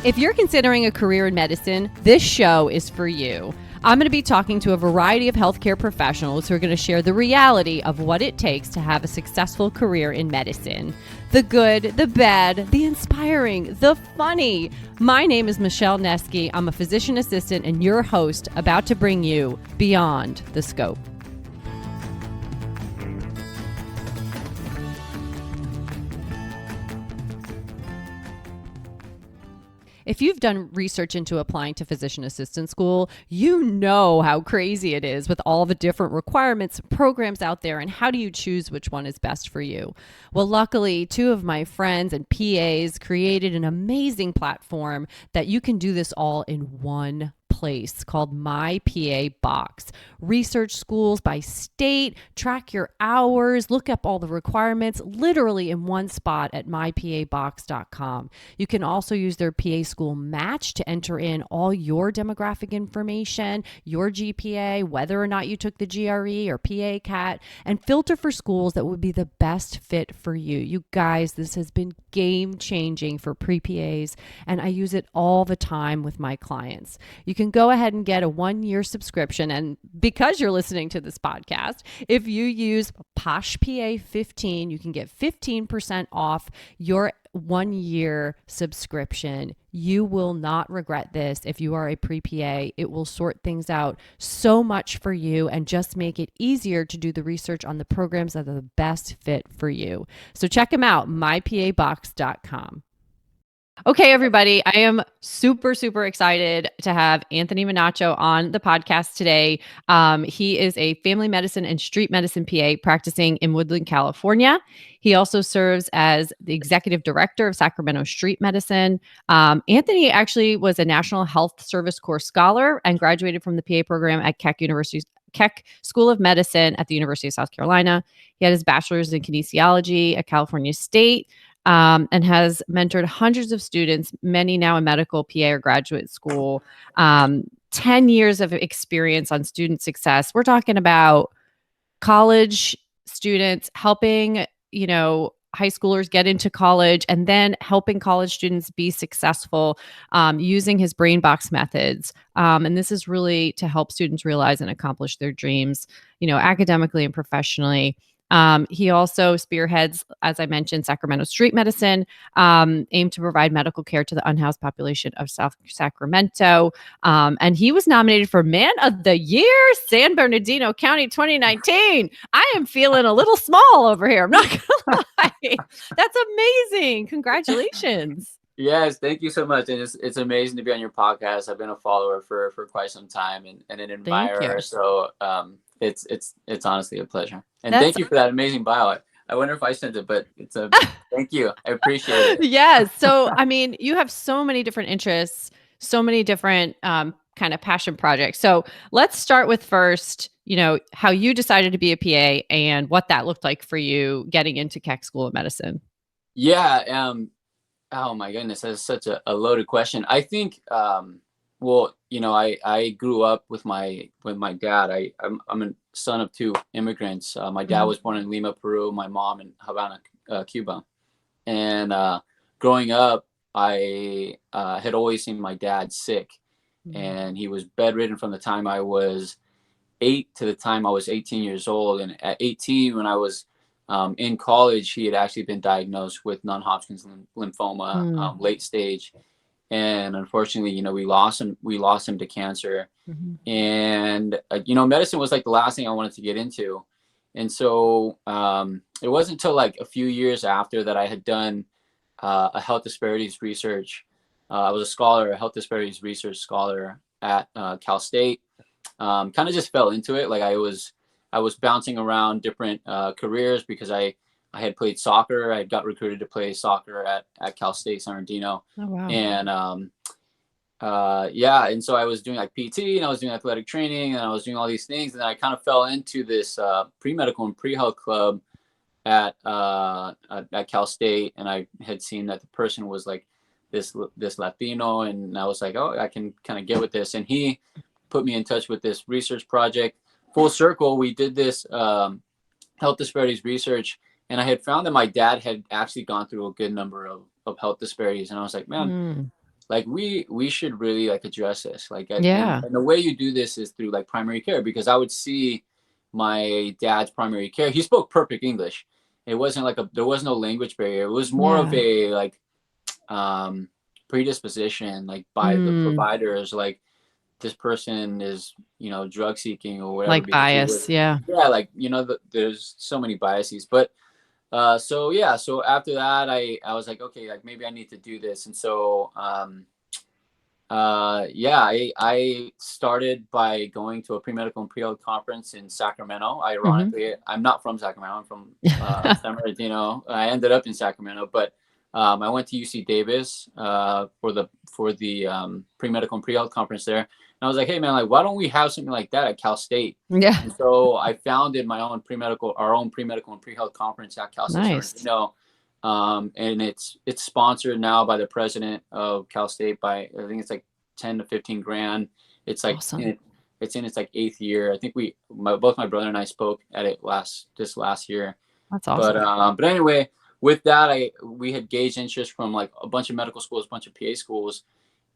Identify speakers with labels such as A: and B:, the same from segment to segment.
A: If you're considering a career in medicine, this show is for you. I'm going to be talking to a variety of healthcare professionals who are going to share the reality of what it takes to have a successful career in medicine. The good, the bad, the inspiring, the funny. My name is Michelle Neske. I'm a physician assistant and your host, about to bring you Beyond the Scope. If you've done research into applying to physician assistant school, you know how crazy it is with all the different requirements, programs out there, and how do you choose which one is best for you? Well, luckily, two of my friends and PAs created an amazing platform that you can do this all in one place called My PA Box. Research schools by state, track your hours, look up all the requirements, literally in one spot at mypabox.com. You can also use their PA school match to enter in all your demographic information, your GPA, whether or not you took the GRE or PA CAT, and filter for schools that would be the best fit for you. You guys, this has been game changing for pre-PAs, and I use it all the time with my clients. You can go ahead and get a 1-year subscription. And because you're listening to this podcast, if you use Posh PA 15, you can get 15% off your 1-year subscription. You will not regret this if you are a pre-PA. It will sort things out so much for you and just make it easier to do the research on the programs that are the best fit for you. So check them out, mypabox.com. Okay, everybody, I am super, super excited to have Anthony Manacho on the podcast today. He is a family medicine and street medicine PA practicing in Woodland, California. He also serves as the executive director of Sacramento Street Medicine. Anthony actually was a National Health Service Corps scholar and graduated from the PA program at Keck School of Medicine at the University of South Carolina. He had his bachelor's in kinesiology at California State. And has mentored hundreds of students, many now in medical, PA, or graduate school. 10 years of experience on student success. We're talking about college students helping, high schoolers get into college and then helping college students be successful using his brain box methods. And this is really to help students realize and accomplish their dreams, academically and professionally. He also spearheads, as I mentioned, Sacramento Street Medicine, aimed to provide medical care to the unhoused population of South Sacramento. And he was nominated for Man of the Year, San Bernardino County 2019. I am feeling a little small over here. I'm not going to lie. That's amazing. Congratulations.
B: Yes, thank you so much. And it's amazing to be on your podcast. I've been a follower for quite some time and an admirer. So it's honestly a pleasure. And thank you for that amazing bio. I wonder if I sent it, but thank you. I appreciate it.
A: Yes. So, you have so many different interests, so many different kind of passion projects. So let's start with first, how you decided to be a PA and what that looked like for you getting into Keck School of Medicine.
B: Yeah. Oh my goodness, that's such a loaded question. I think, I grew up with my dad. I'm a son of two immigrants. My dad was born in Lima, Peru. My mom in Havana, Cuba. And growing up, I had always seen my dad sick, and he was bedridden from the time I was 8 to the time I was 18 years old. And at 18, when I was in college, he had actually been diagnosed with non-Hodgkin's lymphoma, late stage. And unfortunately, we lost him to cancer. And, medicine was like the last thing I wanted to get into. And so it wasn't until like a few years after that I had done a health disparities research. I was a health disparities research scholar at Cal State. Kind of just fell into it. Like I was bouncing around different careers because I had played soccer. I got recruited to play soccer at Cal State San Bernardino. Oh, wow. And and so I was doing like PT and I was doing athletic training and I was doing all these things. And then I kind of fell into this pre-medical and pre-health club at Cal State. And I had seen that the person was like this Latino, and I was like, oh, I can kind of get with this. And he put me in touch with this research project. Full circle, we did this health disparities research. And I had found that my dad had actually gone through a good number of health disparities. And I was like, man, like we should really like address this. Like,
A: Yeah.
B: and the way you do this is through like primary care, because I would see my dad's primary care. He spoke perfect English. It wasn't like there was no language barrier. It was more of
A: Yeah.
B: a like um predisposition, like by the
A: Mm,
B: providers, like this person is, drug seeking or whatever,
A: like
B: because he
A: bias.
B: was,
A: Yeah.
B: yeah, like, there's so many biases. But so yeah, so after that, I was like, okay, like maybe I need to do this. And so yeah, I started by going to a pre-medical and pre-health conference in Sacramento.
A: Hmm.
B: Ironically, I'm not from Sacramento. I'm from San Bernardino. I ended up in Sacramento, but I went to UC Davis for the pre-medical and pre-health conference there. And I was like, hey man, like why don't we have something like that at Cal State?
A: Yeah.
B: And so I founded our own pre-medical and pre-health conference at Cal State San
A: Nice.
B: Bernardino. And it's sponsored now by the president of Cal State by, I think it's like 10 to 15 grand. It's like
A: Awesome.
B: it's in its like eighth year. I think both my brother and I spoke at it this last year.
A: That's
B: But
A: awesome.
B: but anyway, with that, we had gauged interest from like a bunch of medical schools, a bunch of PA schools,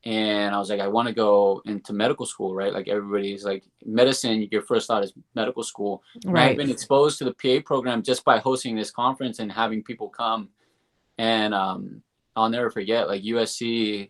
B: and I was like, I want to go into medical school, right? Like everybody's like medicine, your first thought is medical school. And I had
A: Right.
B: been exposed to the PA program just by hosting this conference and having people come. And I'll never forget, like USC,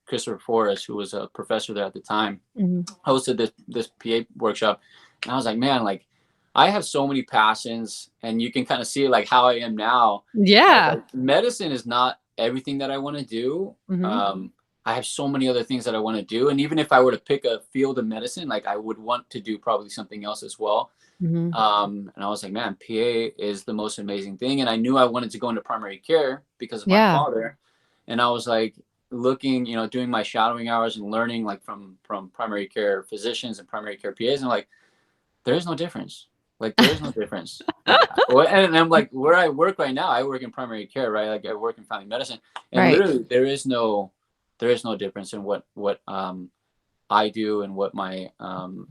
B: Christopher Forrest, who was a professor there at the time,
A: Mhm.
B: hosted this PA workshop. And I was like, man, like I have so many passions, and you can kind of see like how I am now. I was
A: Yeah.
B: like, medicine is not everything that I want to do.
A: Hmm.
B: I have so many other things that I want to do. And even if I were to pick a field of medicine, like I would want to do probably something else as well.
A: Hmm.
B: And I was like, man, PA is the most amazing thing. And I knew I wanted to go into primary care because of my
A: Yeah.
B: father. And I was like looking, doing my shadowing hours and learning like from primary care physicians and primary care PAs. And like, there is no difference. Like, there is no difference. And I'm like, where I work right now, I work in primary care, right? Like I work in family medicine, and
A: Right.
B: literally there is no difference in what I do and what my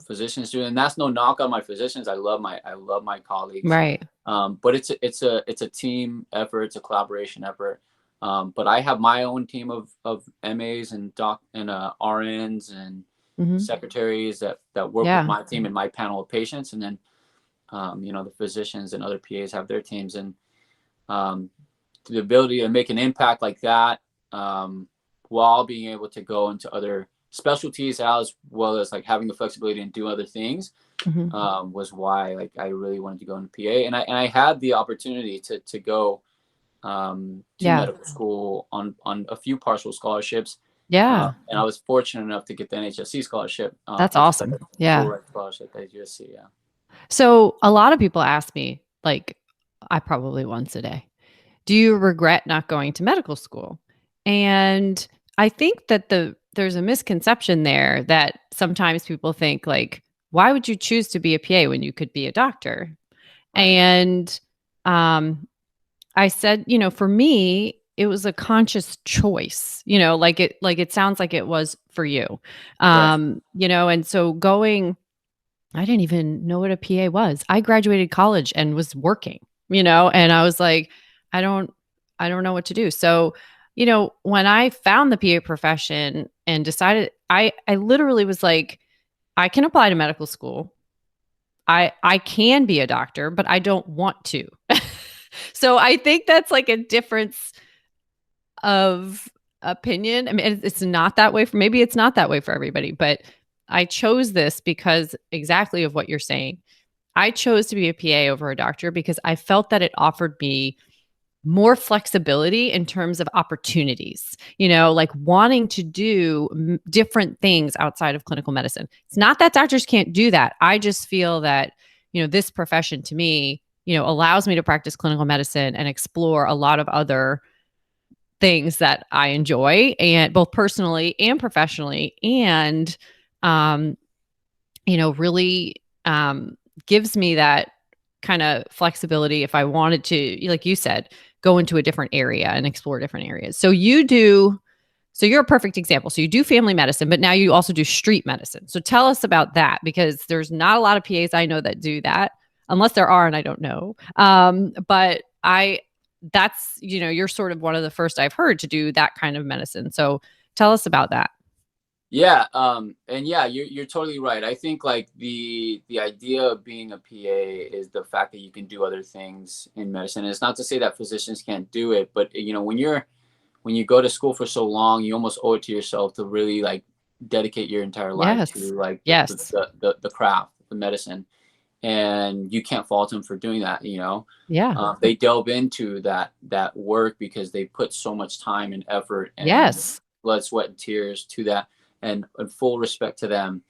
B: physicians do. And that's no knock on my physicians. I love my colleagues.
A: Right.
B: But it's a team effort. It's a collaboration effort. But I have my own team of MAs and RNs and
A: Hmm.
B: secretaries that work with
A: Yeah.
B: my team and my panel of patients. And then the physicians and other PAs have their teams. And um, the ability to make an impact like that, while being able to go into other specialties as well as like having the flexibility and do other things,
A: Hmm.
B: was why like I really wanted to go into PA. And I had the opportunity to go to
A: Yeah.
B: medical school on a few partial scholarships.
A: Yeah.
B: And I was fortunate enough to get the NHSC scholarship,
A: That's
B: which is like
A: awesome.
B: a full
A: Yeah.
B: ride scholarship at USC. Yeah.
A: So a lot of people ask me, like, I probably once a day, do you regret not going to medical school? And I think that there's a misconception there that sometimes people think like, why would you choose to be a PA when you could be a doctor?
B: Right.
A: And um, I said, for me, it was a conscious choice, like it sounds like it was for you.
B: Right.
A: And so I didn't even know what a PA was. I graduated college and was working, and I was like, I don't I don't know what to do. So, when I found the PA profession and decided I literally was like, I can apply to medical school. I can be a doctor, but I don't want to. So I think that's like a difference of opinion. I mean, it's not that way maybe it's not that way for everybody, but I chose this because exactly of what you're saying. I chose to be a PA over a doctor because I felt that it offered me more flexibility in terms of opportunities, like wanting to do different things outside of clinical medicine. It's not that doctors can't do that. I just feel that, this profession to me, allows me to practice clinical medicine and explore a lot of other things that I enjoy, and both personally and professionally, and um really gives me that kind of flexibility if I wanted to, like you said, go into a different area and explore different areas. So you're a perfect example. So you do family medicine, but now you also do street medicine. So tell us about that, because there's not a lot of PAs I know that do that, unless there are, and I don't know. But that's, you're sort of one of the first I've heard to do that kind of medicine. So Tell us about that.
B: Yeah, and yeah, you're totally right. I think like the idea of being a PA is the fact that you can do other things in medicine. And it's not to say that physicians can't do it, but you know, when you go to school for so long, you almost owe it to yourself to really like dedicate your entire life
A: Yes.
B: to like
A: Yes.
B: the craft, the medicine, and you can't fault them for doing that. You know,
A: Yeah.
B: they delve into that work because they put so much time and effort and
A: Yes.
B: blood, sweat, and tears to that, and full respect to them.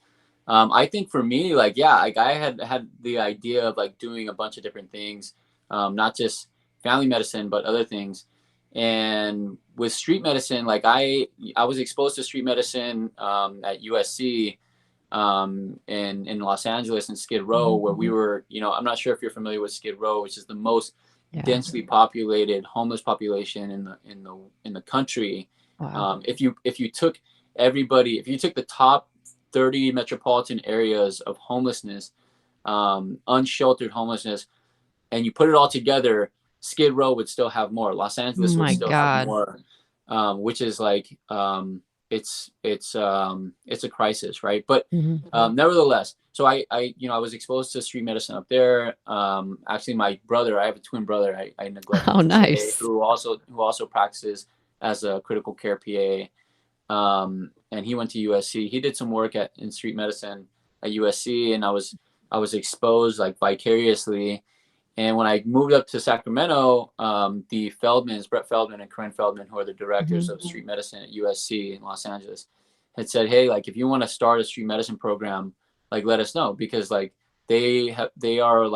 B: I think for me, like, yeah, like I had the idea of like doing a bunch of different things, not just family medicine, but other things. And with street medicine, like I was exposed to street medicine at USC, in Los Angeles and Skid Row, where we were, you know, I'm not sure if you're familiar with Skid Row, which is the most
A: Yeah.
B: densely populated homeless population in the country.
A: Wow.
B: If you took everybody, if you took the top 30 metropolitan areas of homelessness, unsheltered homelessness, and you put it all together, Skid Row would still have more. Los
A: Oh
B: Angeles would
A: my
B: still have
A: God.
B: more, which is like it's a crisis, right? But nevertheless, so I was exposed to street medicine up there. Actually, my brother, I have a twin brother. I neglected
A: Oh,
B: to say,
A: nice.
B: who also practices as a critical care PA. And he went to USC. He did some work in street medicine at USC, and I was exposed like vicariously. And when I moved up to Sacramento, the Feldmans, Brett Feldman and Corinne Feldman, who are the directors of street medicine at USC in Los Angeles, had said, "Hey, like if you want to start a street medicine program, like let us know because like they are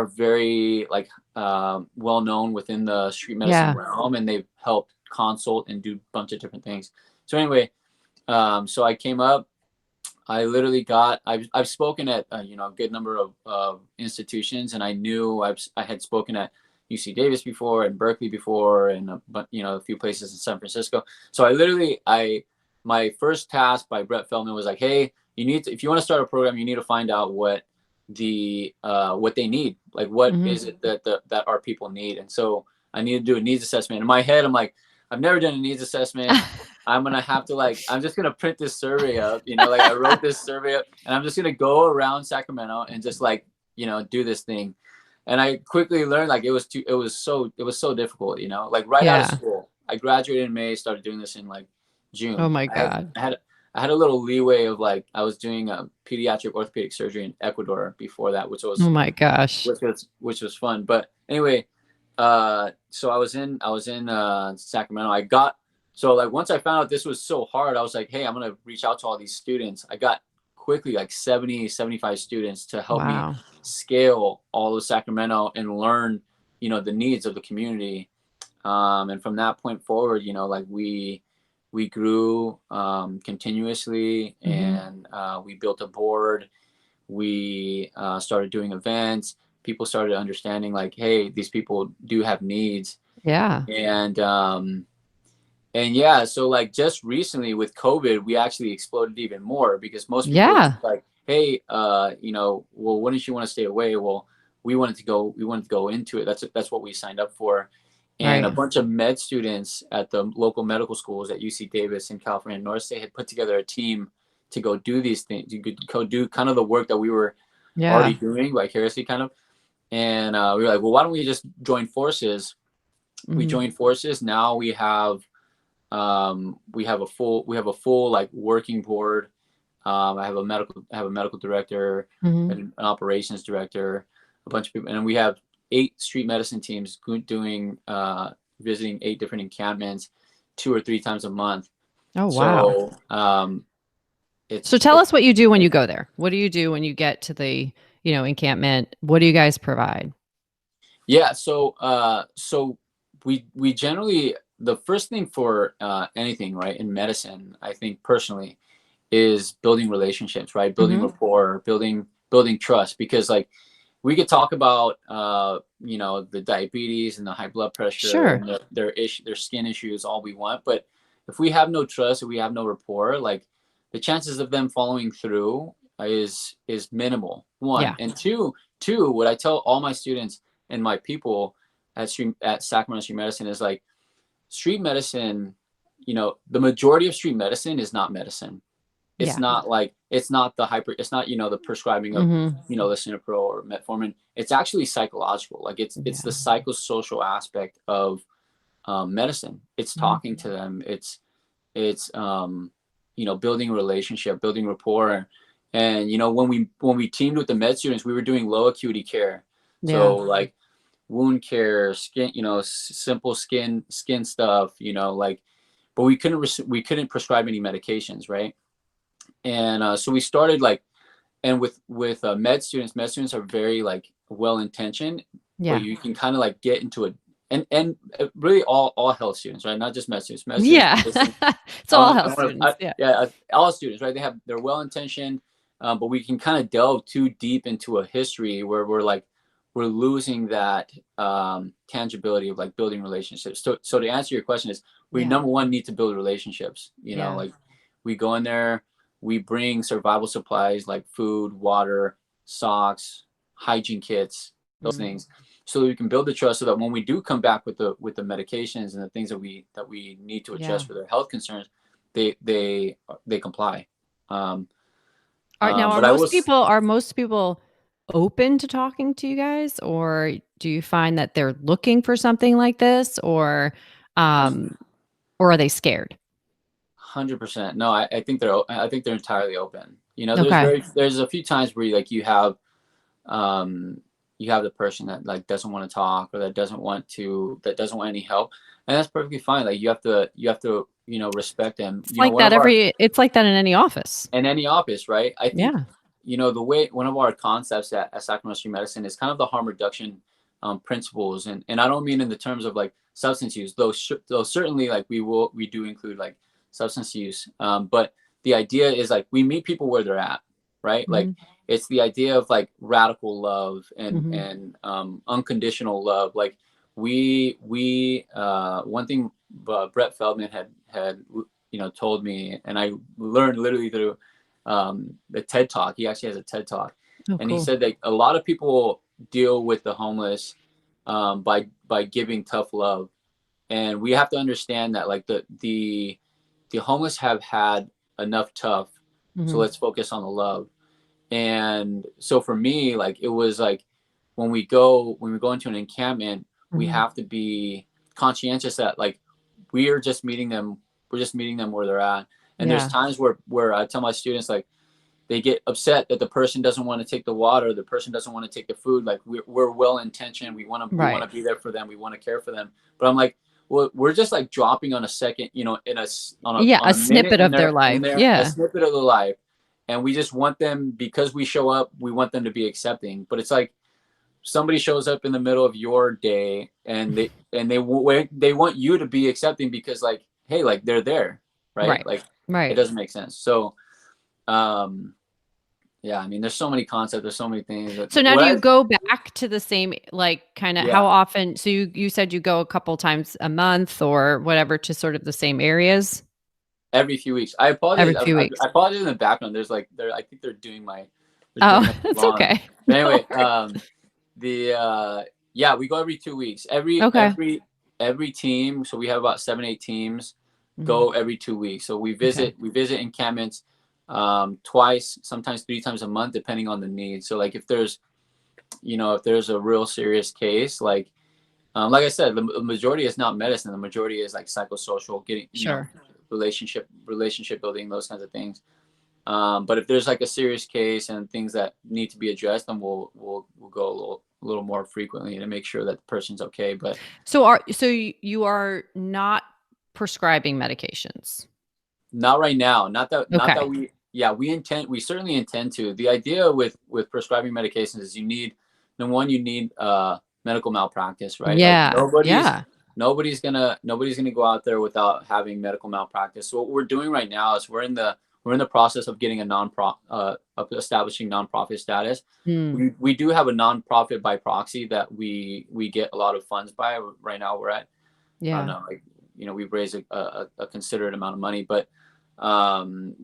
B: very like well known within the street medicine
A: Yeah.
B: realm, and they've helped consult and do a bunch of different things." So anyway, so I came up. I literally I've spoken at a good number of institutions, and I knew I had spoken at UC Davis before and Berkeley before, and a few places in San Francisco. So my first task by Brett Feldman was like, hey, if you want to start a program, you need to find out what they need, like what is it that our people need. And so I need to do a needs assessment. In my head, I'm like, I've never done a needs assessment. I'm gonna have to I'm just gonna print this survey up, like I wrote this survey up, and I'm just gonna go around Sacramento and just do this thing. And I quickly learned like it was so difficult, like right out of
A: Yeah.
B: school. I graduated in May, started doing this in like
A: Oh
B: June.
A: my
B: I had
A: God.
B: I had I had a little leeway of like I was doing a pediatric orthopedic surgery in Ecuador before that, which
A: Oh
B: was
A: my gosh.
B: which was fun. But anyway, so I was in Sacramento. So like once I found out this was so hard, I was like, hey, I'm gonna reach out to all these students. I got quickly like 75 students to help me
A: Wow.
B: scale all of Sacramento and learn, the needs of the community. And from that point forward, like we grew continuously, and we built a board. We started doing events. People started understanding like, hey, these people do have needs.
A: Yeah.
B: And yeah, so like just recently with COVID, we actually exploded even more because most people were
A: Yeah.
B: just like, hey, well, wouldn't you want to stay away? Well, we wanted to go into it. That's what we signed up for. And a
A: Right.
B: bunch of med students at the local medical schools at UC Davis and California North State had put together a team to go do these things, to go do kind of the work that we were already
A: Yeah.
B: doing vicariously kind of. And we were like, well, why don't we just join forces? We
A: hmm
B: joined forces. Now we have a full like working board. I have a medical director
A: hmm
B: and an operations director, a bunch of people, and we have 8 street medicine teams doing visiting 8 different encampments 2 or 3 times a month.
A: Oh, wow.
B: So
A: So
B: it's
A: tell us what you do when you go there. What do you do when you get to the, encampment? What do you guys provide?
B: yeah. So we generally, the first thing for anything, right, in medicine, I think personally, is building relationships, right? Building
A: hmm
B: rapport, building trust, because like we could talk about the diabetes and the high blood pressure
A: Sure.
B: and their skin issues all we want, but if we have no trust, if we have no rapport, like the chances of them following through is minimal. One,
A: Yeah.
B: and two, what I tell all my students and my people at Sacramento Street Medicine is like street medicine the majority of street medicine is not medicine. It's
A: Yeah.
B: not like, it's not the prescribing of, lisinopril or metformin. It's actually psychological. Like it's the psychosocial aspect of medicine. It's talking to them. It's building a relationship, building rapport. And when we teamed with the med students, we were doing low acuity care. So like wound care, skin, simple skin stuff, but we couldn't prescribe any medications, right? And so we started like, and with med students are very like well intentioned, but you can kind of like get into a, and really all health students, right? Not just med students.
A: It's all health students.
B: All students, right? They're well intentioned, but we can kind of delve too deep into a history where we're losing that tangibility of like building relationships. So to answer your question is, we number one need to build relationships. Like we go in there, we bring survival supplies like food, water, socks, hygiene kits, those things, so that we can build the trust, so that when we do come back with the medications and the things that we need to adjust for their health concerns, they comply.
A: Are most people open to talking to you guys, or do you find that they're looking for something like this, or are they scared?
B: 100%. No, I think they're entirely open. There's a few times where you have the person that like doesn't want to talk, or that doesn't want any help, and that's perfectly fine. Like you have to respect them.
A: It's like that it's like that in any office.
B: In any office, right? I think the way, one of our concepts at Sacramento Street Medicine is kind of the harm reduction principles, and I don't mean in the terms of like substance use, though certainly like we do include like substance use, but the idea is like we meet people where they're at, right? Like it's the idea of like radical love and unconditional love. Like we one thing Brett Feldman had told me, and I learned literally through the TED Talk. He actually has a TED Talk, and he said that a lot of people deal with the homeless by giving tough love, and we have to understand that like the homeless have had enough tough, so let's focus on the love. And so for me, like it was like when we go into an encampment, we have to be conscientious that like we're just meeting them where they're at. And there's times where I tell my students, like, they get upset that the person doesn't want to take the water, the person doesn't want to take the food. Like we're well intentioned, we want to be there for them, we want to care for them. But I'm like, well, we're just like dropping on a second, a
A: snippet of their life.
B: A snippet of their life. And we just want them, because we show up, we want them to be accepting. But it's like somebody shows up in the middle of your day and they want you to be accepting, because like, hey, like they're there, right? It doesn't make sense. So I mean, there's so many concepts, there's so many things.
A: So now do you go back to the same, like kind of how often? So you said you go a couple times a month or whatever to sort of the same areas?
B: Every few weeks. I apologize.
A: Every few weeks.
B: I apologize in the background. There's like I think they're doing my.
A: That's okay.
B: But anyway, we go every 2 weeks. Every team. So we have about 7-8 teams. Go every 2 weeks. So we visit encampments twice, sometimes 3 times a month, depending on the need. So like if there's a real serious case, like I said, the majority is not medicine. The majority is like psychosocial, getting relationship building, those kinds of things. But if there's like a serious case and things that need to be addressed, then we'll go a little more frequently to make sure that the person's okay. But
A: so you are not prescribing medications?
B: Not right now. Not that we certainly intend to. The idea with prescribing medications is you need medical malpractice, right? Like nobody's gonna go out there without having medical malpractice. So what we're doing right now is we're in the process of getting establishing nonprofit status. We do have a nonprofit by proxy that we get a lot of funds by. Right now we're at I don't know, like we've raised a considerate amount of money, but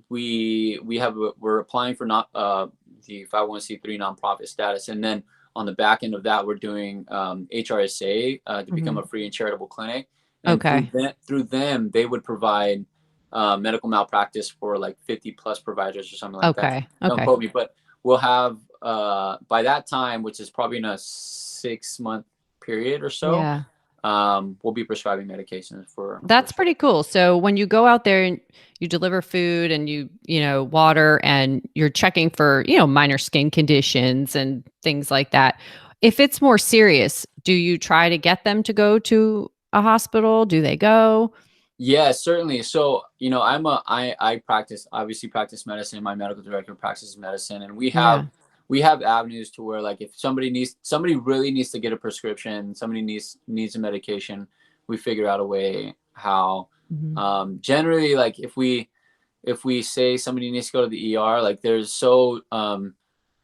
B: we're applying for the 501c3 nonprofit status, and then on the back end of that, we're doing HRSA to become a free and charitable clinic. and
A: Okay.
B: through them they would provide medical malpractice for like 50 plus providers or something like that.
A: Okay.
B: Don't
A: Okay.
B: quote me, but we'll have by that time, which is probably in a 6-month period or so,
A: Yeah.
B: we'll be prescribing medications for
A: That's pretty cool. So when you go out there and you deliver food and you know, water and you're checking for, you know, minor skin conditions and things like that. If it's more serious, do you try to get them to go to a hospital? Do they go?
B: Yeah, certainly. So, you know, I practice, obviously practice medicine. My medical director practices medicine, and
A: Yeah.
B: we have avenues to where like if somebody really needs to get a prescription, somebody needs a medication, we figure out a way how.
A: Mhm.
B: Generally, like if we say somebody needs to go to the ER, like there's so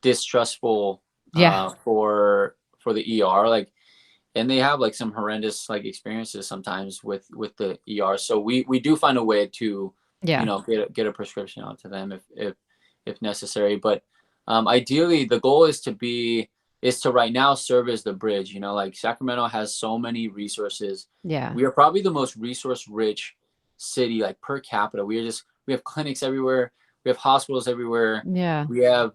B: distrustful
A: Yeah.
B: for the ER, like, and they have like some horrendous like experiences sometimes with the ER. So we do find a way to, you
A: Yeah.
B: know, get a prescription out to them if necessary. But ideally, the goal is to right now serve as the bridge. You know, like Sacramento has so many resources.
A: Yeah.
B: We are probably the most resource rich city, like per capita. We have clinics everywhere. We have hospitals everywhere.
A: Yeah.
B: We have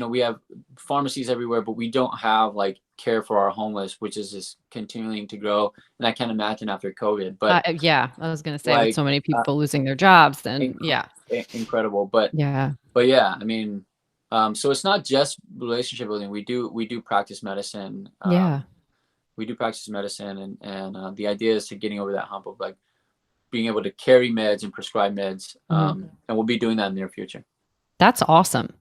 B: we have pharmacies everywhere, but we don't have like care for our homeless, which is just continuing to grow. And I can't imagine after COVID, but
A: Yeah, I was gonna say with
B: like
A: so many people losing their jobs, then
B: inc-
A: yeah.
B: incredible.
A: Yeah.
B: But yeah, I mean, so it's not just relationship building. We do practice medicine.
A: Yeah.
B: We do practice medicine, and the idea is to getting over that hump of like being able to carry meds and prescribe meds.
A: Mhm.
B: And we'll be doing that in the near future.
A: That's awesome.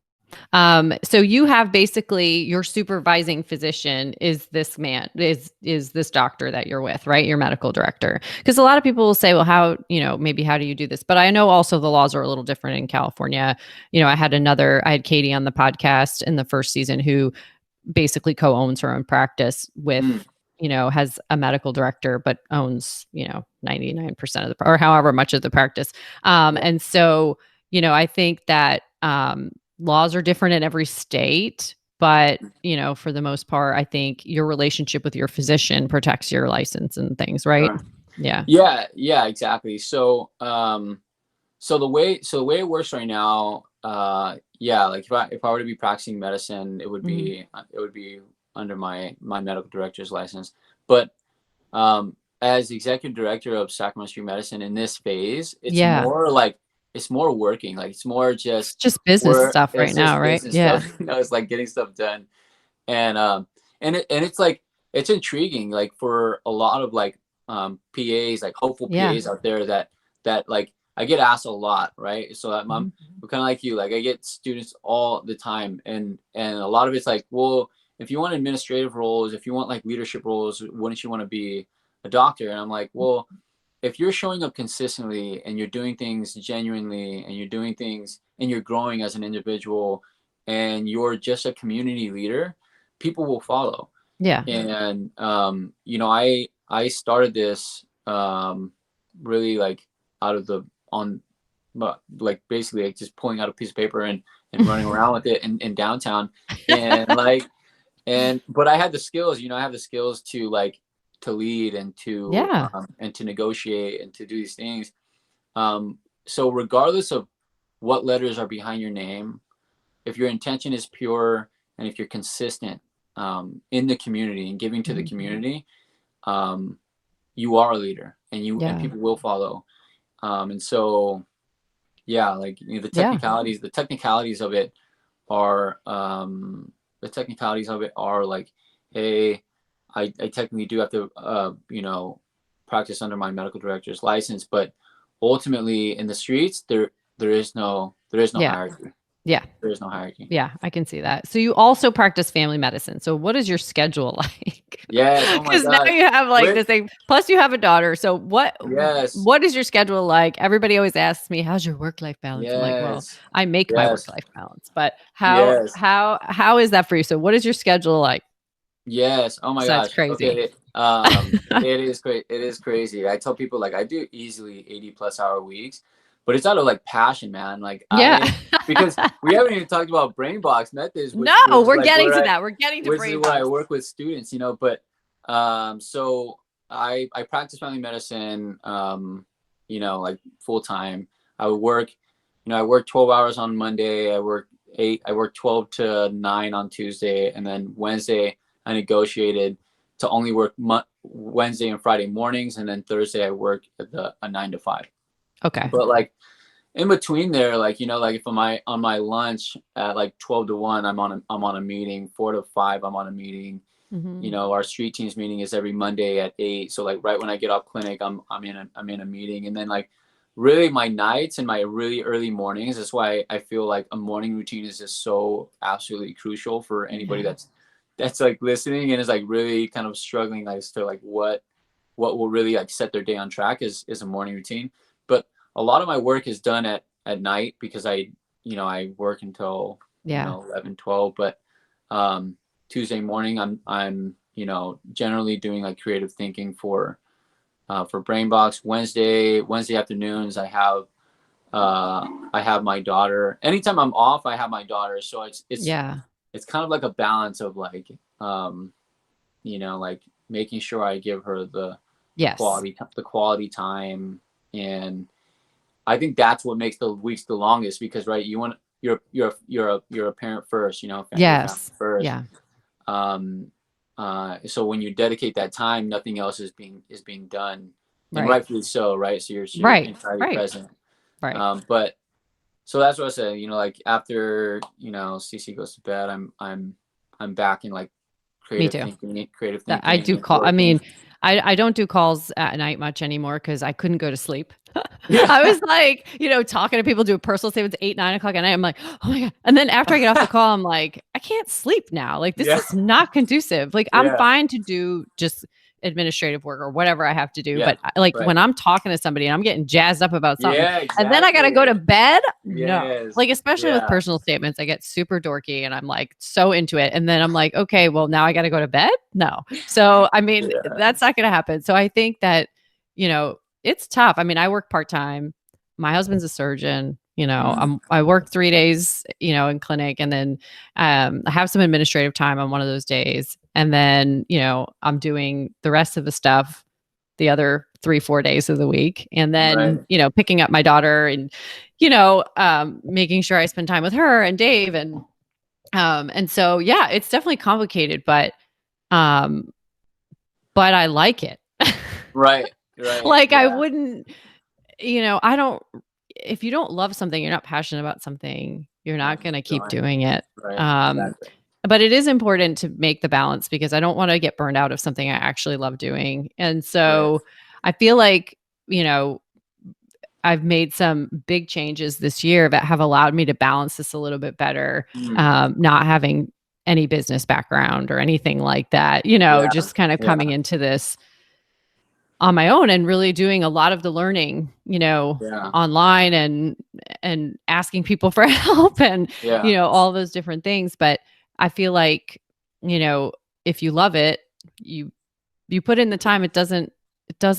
A: So you have basically your supervising physician is this man, is this doctor that you're with, right? Your medical director. Because a lot of people will say, well, how, you know, maybe how do you do this? But I know also the laws are a little different in California. You know, I had Katie on the podcast in the first season who basically co-owns her own practice
B: Mm,
A: with, you know, has a medical director, but owns, you know, 99% of the, or however much of the practice.
B: yeah.
A: And so, you know, I think that, laws are different in every state, but, you know, for the most part, I think your relationship with your physician protects your license and things, right?
B: Sure.
A: Yeah.
B: Yeah, exactly. So, so the way it works right now, yeah, like if I were to be practicing medicine,
A: Mhm.
B: it would be under my medical director's license. But as executive director of Sacramento Street Medicine in this phase,
A: Yeah.
B: it's more working, like it's more
A: It's
B: just
A: just business
B: work.
A: stuff right
B: It's
A: now,
B: just
A: right?
B: business
A: Yeah.
B: stuff. You know, it's like getting stuff done, and it's like it's intriguing, like for a lot of like PAs, like hopeful
A: Yeah.
B: PAs out there that like I get asked a lot, right? So I'm
A: Mhm.
B: kind of like you, like I get students all the time, and a lot of it's like, well, if you want administrative roles, if you want like leadership roles, wouldn't you want to be a doctor? And I'm like, well, if you're showing up consistently and you're doing things genuinely and you're doing things and you're growing as an individual and you're just a community leader, people will follow.
A: Yeah.
B: And you know, I started this really like out of the on but like basically like just pulling out a piece of paper and running around with it in downtown, and like, and but I had the skills, you know, I have the skills to like to lead
A: Yeah.
B: and to negotiate and to do these things. So regardless of what letters are behind your name, if your intention is pure and if you're consistent in the community and giving to the
A: Mhm.
B: community, um, you are a leader, and
A: Yeah.
B: people will follow. And so yeah, like, you know,
A: Yeah.
B: the technicalities of it are the technicalities of it are like, hey, I technically do have to you know, practice under my medical director's license, but ultimately in the streets there is no
A: Yeah.
B: hierarchy.
A: Yeah.
B: There is no hierarchy.
A: Yeah, I can see that. So you also practice family medicine. So what is your schedule like?
B: Yes, oh my
A: Because now
B: gosh.
A: you have like
B: With
A: this thing. Plus you have a daughter. So
B: yes,
A: what is your schedule like? Everybody always asks me, "How's your work life balance?" I'm like, "Well,
B: yes,
A: I make my work
B: yes,
A: life balance." But
B: yes.
A: how is that for you? So what is your schedule like?
B: Yes. Oh my
A: So that's
B: gosh.
A: crazy.
B: Okay. It is great. It is crazy. I tell people like I do easily 80 plus hour weeks, but it's out of like passion, man. Like
A: Yeah.
B: because we haven't even talked about brain box methods,
A: No,
B: which is
A: we're
B: like
A: getting
B: where
A: to that. We're getting to
B: which is
A: brain
B: where I
A: box.
B: work with students, you know, but so I practice family medicine, like full time. I would work, I work 12 hours on Monday. I work 12 to 9 on Tuesday. And then Wednesday, I negotiated to only work Wednesday and Friday mornings. And then Thursday, I work at a 9 to 5.
A: Okay.
B: But like in between there, like, like if I'm on my lunch at like 12 to 1, I'm on a meeting. 4 to 5, I'm on a meeting.
A: Mm-hmm.
B: Our street teams meeting is every Monday at 8. So like right when I get off clinic, I'm in a meeting. And then like really my nights and my really early mornings. That's why I feel like a morning routine is just so absolutely crucial for anybody that's like listening and is like really kind of struggling like to like what will really like set their day on track is a morning routine. But a lot of my work is done at night because I work until 11, 12. But Tuesday morning, I'm generally doing like creative thinking for BrainBox. Wednesday afternoons, I have my daughter. Anytime I'm off, I have my daughter. So it's kind of like a balance of like like making sure I give her the quality time. And I think that's what makes the weeks the longest, because right, you're a parent first, family first.
A: Yeah.
B: So when you dedicate that time, nothing else is being done, and
A: Right.
B: rightfully so, right? So you're entirely present.
A: Right.
B: But so that's what I said, like after Cece goes to bed, I'm back in like creative thinking.
A: I do call. I mean, I don't do calls at night much anymore because I couldn't go to sleep. I was like, talking to people, do personal statements 8, 9 o'clock at night. I'm like, oh my God. And then after I get off the call, I'm like, I can't sleep now. Like, this is not conducive. Like, I'm fine to do just administrative work or whatever I have to do. But when I'm talking to somebody and I'm getting jazzed up about something and then I got to go to bed. No, like, especially with personal statements, I get super dorky and I'm like so into it. And then I'm like, okay, well, now I got to go to bed. No. So, I mean, that's not going to happen. So I think that, it's tough. I mean, I work part-time. My husband's a surgeon. I work 3 days, in clinic, and then I have some administrative time on one of those days. And then, I'm doing the rest of the stuff the other 3-4 days of the week. And then, picking up my daughter and, making sure I spend time with her and Dave. And so, yeah, it's definitely complicated, but I like it.
B: Right.
A: Like, I wouldn't, I don't, if you don't love something, you're not passionate about something, you're not going to keep doing it. Exactly. But it is important to make the balance, because I don't want to get burned out of something I actually love doing. And so I feel like, I've made some big changes this year that have allowed me to balance this a little bit better. Not having any business background or anything like that, just kind of coming into this on my own and really doing a lot of the learning, online and asking people for help and, all those different things. But I feel like, if you love it, you put in the time, it doesn't feel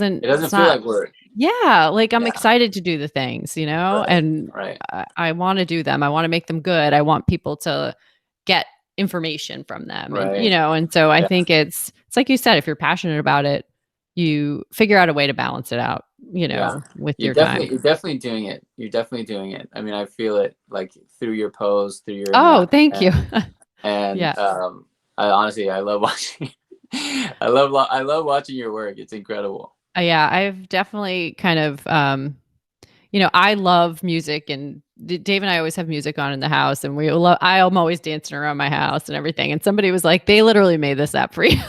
B: like work.
A: Yeah. Like, I'm excited to do the things, and I want to do them. I want to make them good. I want people to get information from them, and, and so I think it's like you said, if you're passionate about it, you figure out a way to balance it out, with your time.
B: You're definitely doing it. You're definitely doing it. I mean, I feel it like through your posts, through your.
A: Thank you.
B: And I love watching. I love watching your work. It's incredible.
A: Yeah, I've definitely kind of, I love music, and Dave and I always have music on in the house, and I'm always dancing around my house and everything. And somebody was like, they literally made this app for you.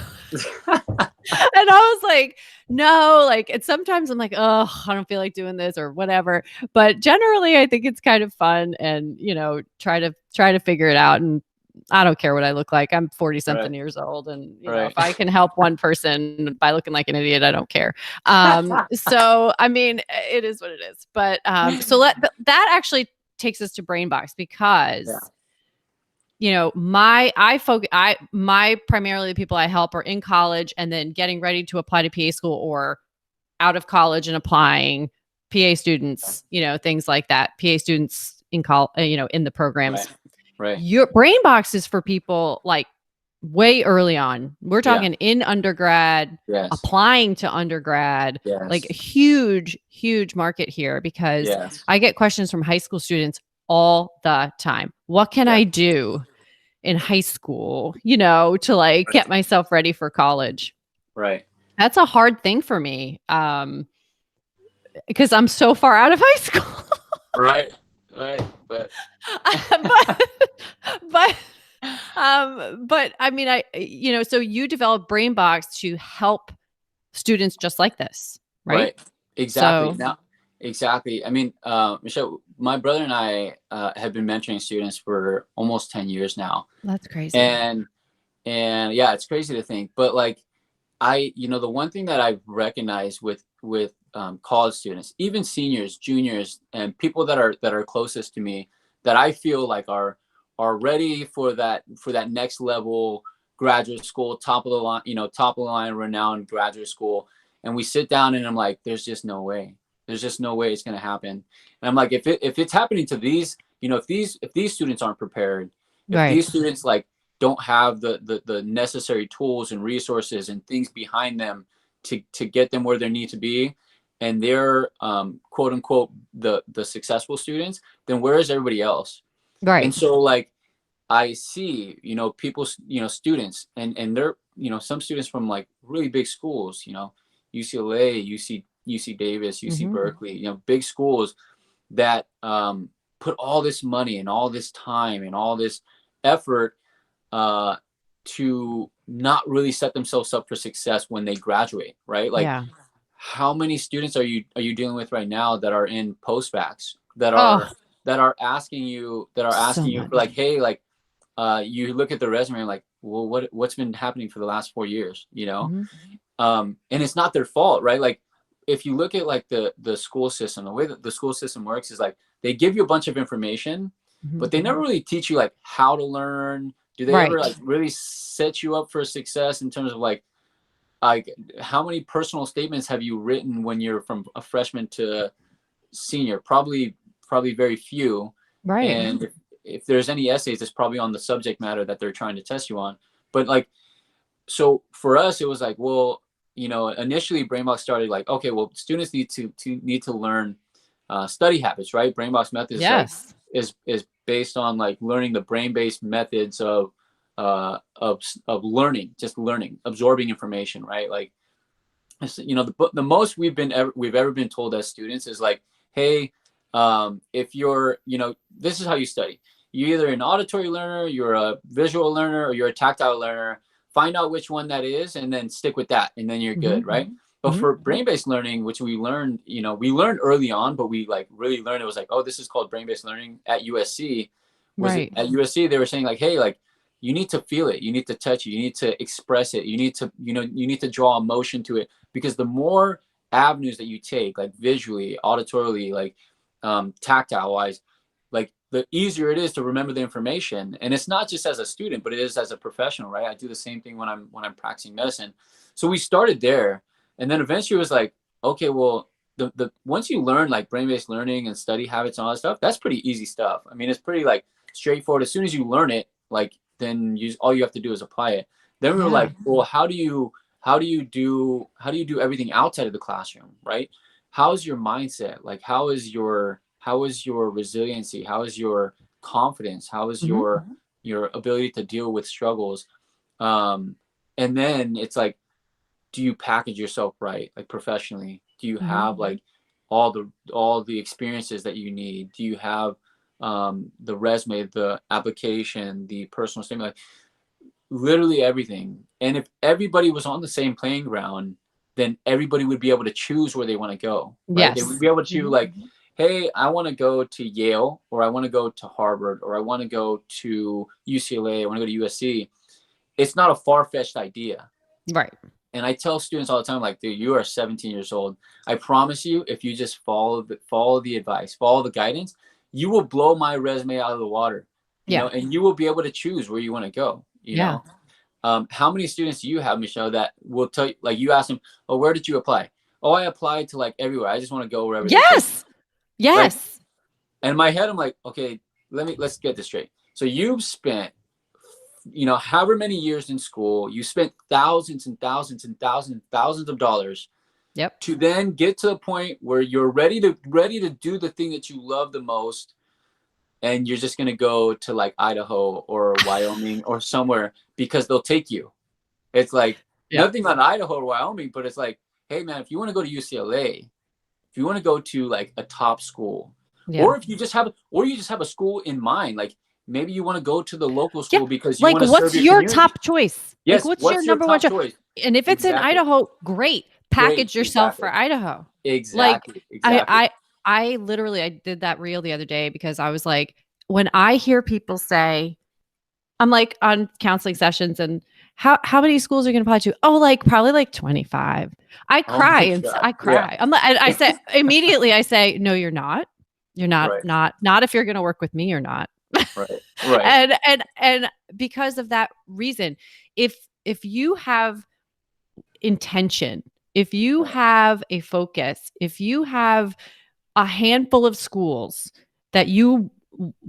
A: And I was like, no, like, and sometimes I'm like, oh, I don't feel like doing this or whatever. But generally, I think it's kind of fun, and, try to figure it out. And I don't care what I look like. I'm 40 something years old. And if I can help one person by looking like an idiot, I don't care. So, I mean, it is what it is. But so that actually takes us to BrainBox, because my primarily the people I help are in college and then getting ready to apply to PA school, or out of college and applying, PA students, things like that. PA students in college, in the programs.
B: Right.
A: Your BrainBox is for people like way early on. We're
B: Yeah.
A: talking in undergrad,
B: Yes.
A: applying to undergrad, like a
B: Yes.
A: huge market here, because
B: Yes.
A: I get questions from high school students all the time. What can
B: Yeah.
A: I do in high school, you know, to like get myself ready for college?
B: Right.
A: That's a hard thing for me. Because I'm so far out of high school.
B: Right. Right. But
A: but but but I mean, you know, so you develop BrainBox to help students just like this, right?
B: right. Exactly.
A: So
B: Now, exactly. I mean, Michelle, my brother and I have been mentoring students for almost 10 years now.
A: that's crazy.
B: And yeah, it's crazy to think, but like the one thing that I've recognized with college students, even seniors, juniors, and people that are closest to me, that I feel like are ready for that next level graduate school, top of the line, top of the line, renowned graduate school, and we sit down and I'm like, there's just no way, it's going to happen. And I'm like, if it's happening to these, if these students aren't prepared, if
A: Right.
B: these students like don't have the necessary tools and resources and things behind them to get them where they need to be, and they're quote unquote the successful students, then where is everybody else?
A: Right.
B: And so like I see, people, students, and they're, some students from like really big schools, UCLA, UC Davis, UC
A: Mhm.
B: Berkeley, big schools that put all this money and all this time and all this effort uh, to not really set themselves up for success when they graduate, right? Like,
A: Yeah.
B: how many students are you dealing with right now that are in postbacks
A: Oh,
B: that are asking you
A: so
B: for like,
A: much.
B: hey, like, you look at the resume and like, well, what's been happening for the last 4 years,
A: Mhm.
B: and it's not their fault, right? Like, if you look at like the school system, the way that the school system works is like they give you a bunch of information,
A: Mhm.
B: but they never really teach you like how to learn. Do they ever
A: Right.
B: like really set you up for success in terms of like how many personal statements have you written when you're from a freshman to senior? Probably very few.
A: Right.
B: And if there's any essays, it's probably on the subject matter that they're trying to test you on. But like, so for us, it was like, well, initially Brainbox started like, okay, well, students need to learn study habits, right? Brainbox methods is like
A: Yes.
B: is based on like learning the brain-based methods of learning, just learning, absorbing information, right? Like, the most we've ever been told as students is like, hey, if you're, this is how you study. You're either an auditory learner, you're a visual learner, or you're a tactile learner. Find out which one that is and then stick with that, and then you're good,
A: Mhm.
B: right? But
A: Mhm.
B: for brain-based learning, which we learned, we learned early on, but we like really learned, it was like, oh, this is called brain-based learning at USC. Was it
A: Right.
B: at USC? They were saying like, hey, like, you need to feel it, you need to touch it, you need to express it, you need to, you need to draw emotion to it, because the more avenues that you take, like visually, auditorily, like tactile wise, like the easier it is to remember the information. And it's not just as a student, but it is as a professional, right? I do the same thing when I'm practicing medicine. So we started there, and then eventually it was like, okay, well, the once you learn like brain-based learning and study habits and all that stuff, that's pretty easy stuff. I mean, it's pretty like straightforward. As soon as you learn it, like, then all you have to do is apply it. Then we were
A: Yeah.
B: like, well, how do you do everything outside of the classroom, right? How is your mindset? Like, how is your resiliency? How is your confidence? How is
A: Mhm.
B: your ability to deal with struggles? um and then it's like, do you package yourself right, like professionally? Do you
A: Mhm.
B: have like all the experiences that you need? Do you have the resume, the application, the personal statement, like literally everything? And if everybody was on the same playing ground, then everybody would be able to choose where they want to go, right? They would
A: Yes.
B: be able to like, hey, I want to go to Yale, or I want to go to Harvard, or I want to go to UCLA, I want to go to USC. It's not a far-fetched idea.
A: Right.
B: And I tell students all the time, like, dude, you are 17 years old. I promise you, if you just follow the advice, follow the guidance, you will blow my resume out of the water,
A: Yeah.
B: and you will be able to choose where you want to go,
A: Yeah.
B: How many students do you have, Michelle, that will tell you, like, you ask them, oh, where did you apply? Oh, I applied to like everywhere. I just want to go wherever they take me.
A: Yes.
B: Like,
A: Yes.
B: and in my head, I'm like, okay, let's get this straight. So you've spent you know, however many years in school, you spent thousands and thousands and thousands and thousands of dollars
A: Yep.
B: to then get to a point where you're ready to do the thing that you love the most, and you're just going to go to like Idaho or Wyoming or somewhere because they'll take you. It's like nothing on Idaho or Wyoming, but it's like, hey man, if you want to go to UCLA, if you want to go to like a top school, or if you just have a school in mind, like maybe you want to go to the local school because you
A: like,
B: want to
A: what's
B: serve your
A: your
B: community.
A: top choice?
B: Yes,
A: Like, what's your number one choice? And if it's in Idaho, great. Package yourself for Idaho.
B: Exactly.
A: Like, I literally, I did that reel the other day because I was like, when I hear people say, I'm like on counseling sessions and how many schools are you going to apply to? Oh, like probably like 25. I cry I cry. I'm like, I say immediately, I say, no, you're not. You're not, not if you're going to work with me, you're not.
B: Right.
A: And because of that reason, if you have intention, if you have a focus, if you have a handful of schools that you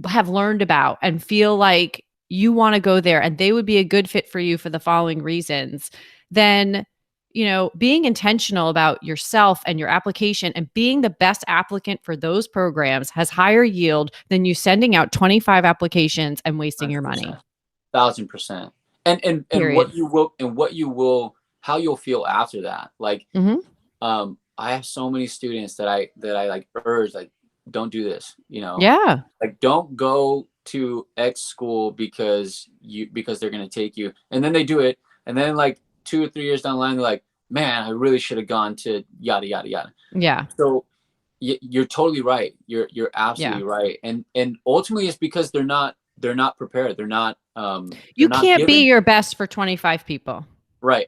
A: have learned about and feel like you want to go there and they would be a good fit for you for the following reasons, then, you know, being intentional about yourself and your application and being the best applicant for those programs has higher yield than you sending out 25 applications and wasting 100%. Your money.
B: 1,000%. And what you will how you'll feel after that. Like, I have so many students that I like urge, like, don't do this, you know?
A: Yeah.
B: Like, don't go to X school because they're going to take you. And then they do it. And then like 2 or 3 years down the line, they're like, man, I really should have gone to yada, yada, yada.
A: Yeah.
B: So you're totally right. You're absolutely right. And ultimately it's because they're not prepared. They're not,
A: you can't be your best for 25 people.
B: Right.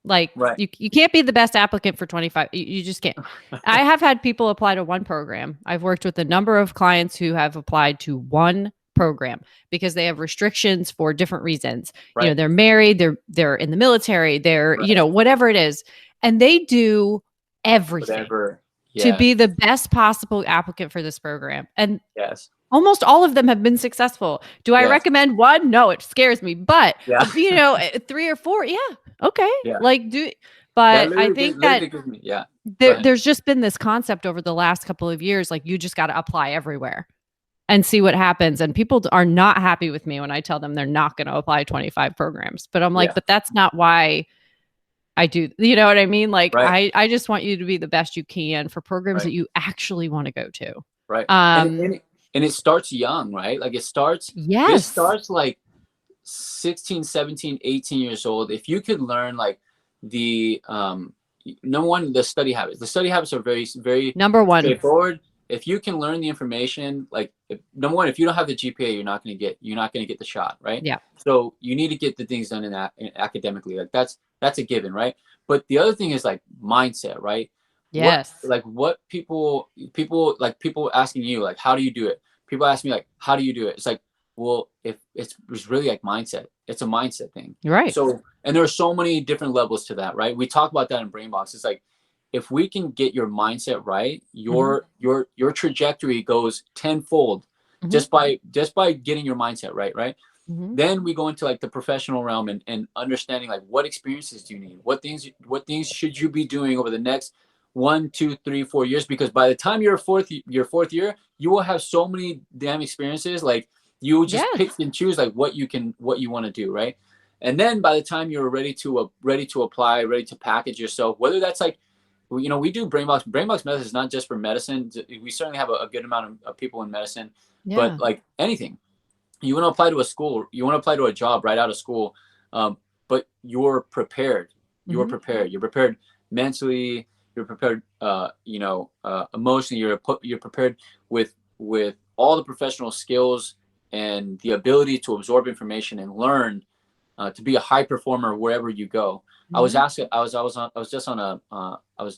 A: Like you can't be the best applicant for 25. You just can't. I have had people apply to one program. I've worked with a number of clients who have applied to one program because they have restrictions for different reasons. You know, they're married, they're in the military, they're, you know, whatever it is. And they do everything to be the best possible applicant for this program. And almost all of them have been successful. Do I recommend one? No, it scares me. But you know, 3 or 4, okay. Like but I think that there's just been this concept over the last couple of years, like you just got to apply everywhere and see what happens. And people are not happy with me when I tell them they're not going to apply 25 programs. But I'm like, but that's not why I do. You know what I mean? Like I just want you to be the best you can for programs that you actually want to go to.
B: Right. And it starts young, right? Like it starts like 16, 17, 18 years old. If you could learn like the number one, the study habits. The study habits are very, very
A: number one
B: straightforward. If you can learn the information, like number one, if you don't have the GPA, you're not going to get the shot, right?
A: Yeah.
B: So you need to get the things done in academically. Like that's a given, right? But the other thing is like mindset, right?
A: Yes.
B: What people asking you, like, how do you do it? People ask me like, how do you do it? It's like, well, if it's really like mindset, it's a mindset thing.
A: Right.
B: So, and there are so many different levels to that, right? We talk about that in Brain Box. It's like, if we can get your mindset right, your trajectory goes tenfold just by getting your mindset right. Then we go into like the professional realm and understanding like what experiences do you need, what things should you be doing over the next 1, 2, 3, 4 years, because by the time you're fourth year, you will have so many damn experiences. Like you just pick and choose like what you want to do, right? And then by the time you're ready to apply, ready to package yourself, whether that's like, you know, we do Brain Box Medicine is not just for medicine. We certainly have a good amount of people in medicine, but like anything, you want to apply to a school, you want to apply to a job right out of school, but you're prepared. You're prepared mentally. You're prepared, emotionally. You're prepared with all the professional skills and the ability to absorb information and learn, to be a high performer wherever you go. I was